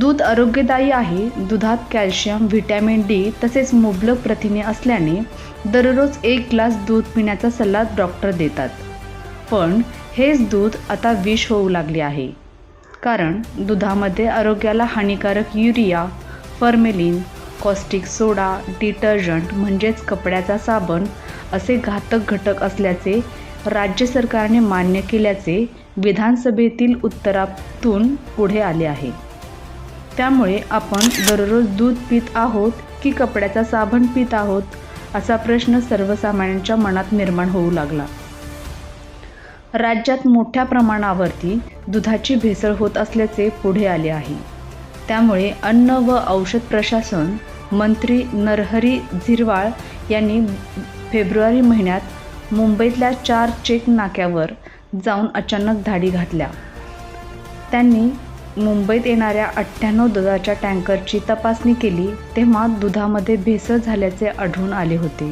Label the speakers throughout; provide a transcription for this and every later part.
Speaker 1: दूध आरोग्यदायी आहे. दुधात कॅल्शियम, व्हिटॅमिन डी तसेच मुबलक प्रथिने असल्याने दररोज 1 ग्लास दूध पिण्याचा सल्ला डॉक्टर देतात. पण हेच दूध आता विष होऊ लागले आहे. कारण दुधामध्ये आरोग्याला हानिकारक युरिया, फॉर्मेलिन, कॉस्टिक सोडा, डिटर्जंट म्हणजेच कपड्याचा साबण असे घातक घटक असल्याचे राज्य सरकारने मान्य केल्याचे विधानसभेतील उत्तरातून पुढे आले आहे. त्यामुळे आपण दररोज दूध पित आहोत की कपड्याचा साबण पित आहोत असा प्रश्न सर्वसामान्यांच्या मनात निर्माण होऊ लागला. राज्यात मोठ्या प्रमाणावरती दुधाची भेसळ होत असल्याचे पुढे आले आहे. त्यामुळे अन्न व औषध प्रशासन मंत्री नरहरी झिरवाळ यांनी फेब्रुवारी महिन्यात मुंबईतल्या 4 चेक नाक्यावर जाऊन अचानक धाडी घातल्या. त्यांनी मुंबईत येणाऱ्या 98 दुधाच्या टँकरची तपासणी केली तेव्हा दुधामध्ये भेसळ झाल्याचे आढळून आले होते.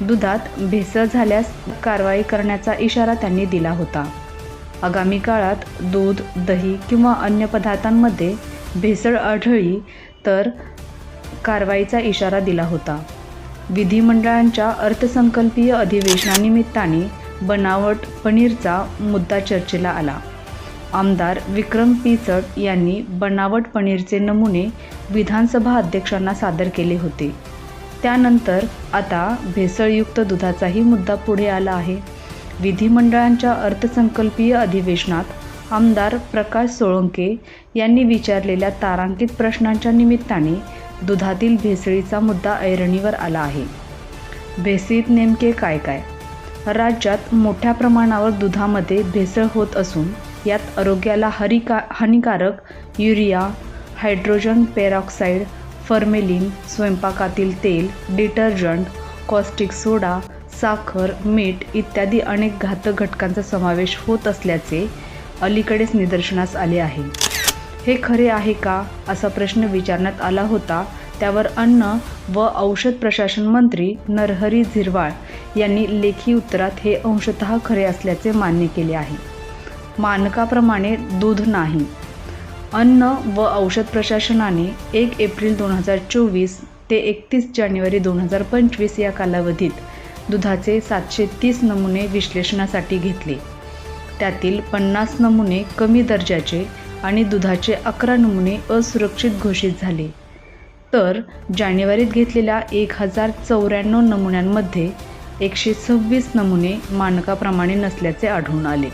Speaker 1: दुधात भेसळ झाल्यास कारवाई करण्याचा इशारा त्यांनी दिला होता. आगामी काळात दूध, दही किंवा अन्य पदार्थांमध्ये भेसळ आढळली तर कारवाईचा इशारा दिला होता. विधिमंडळाच्या अर्थसंकल्पीय अधिवेशनानिमित्ताने बनावट पनीरचा मुद्दा चर्चेला आला. आमदार विक्रम पिचड यांनी बनावट पनीरचे नमुने विधानसभा अध्यक्षांना सादर केले होते. त्यानंतर आता भेसळयुक्त दुधाचाही मुद्दा पुढे आला आहे. विधिमंडळाच्या अर्थसंकल्पीय अधिवेशनात आमदार प्रकाश सोळंके यांनी विचारलेल्या तारांकित प्रश्नांच्या निमित्ताने दुधातील भेसळीचा मुद्दा ऐरणीवर आला आहे. भेसळीत नेमके काय काय? राज्यात मोठ्या प्रमाणावर दुधामध्ये भेसळ होत असून यात आरोग्याला हानिकारक युरिया, हायड्रोजन पेरॉक्साईड, फॉर्मेलिन, स्वयंपाकातील तेल, डिटर्जंट, कॉस्टिक सोडा, साखर, मीठ इत्यादी अनेक घातक घटकांचा समावेश होत असल्याचे अलीकडेच निदर्शनास आले आहे. हे खरे आहे का असा प्रश्न विचारण्यात आला होता. त्यावर अन्न व औषध प्रशासन मंत्री नरहरी झिरवाळ यांनी लेखी उत्तरात हे अंशतः खरे असल्याचे मान्य केले आहे. मानकाप्रमाणे दूध नाही. अन्न व औषध प्रशासनाने 1 एप्रिल 2024 ते 31 जानेवारी 2025 या कालावधीत दुधाचे 730 नमुने विश्लेषणासाठी घेतले. त्यातील 50 नमुने कमी दर्जाचे आणि दुधाचे 11 नमुने असुरक्षित घोषित झाले. तर जानेवारीत घेतलेल्या 1094 नमुन्यांमध्ये 126 नमुने मानकाप्रमाणे नसल्याचे आढळून आले.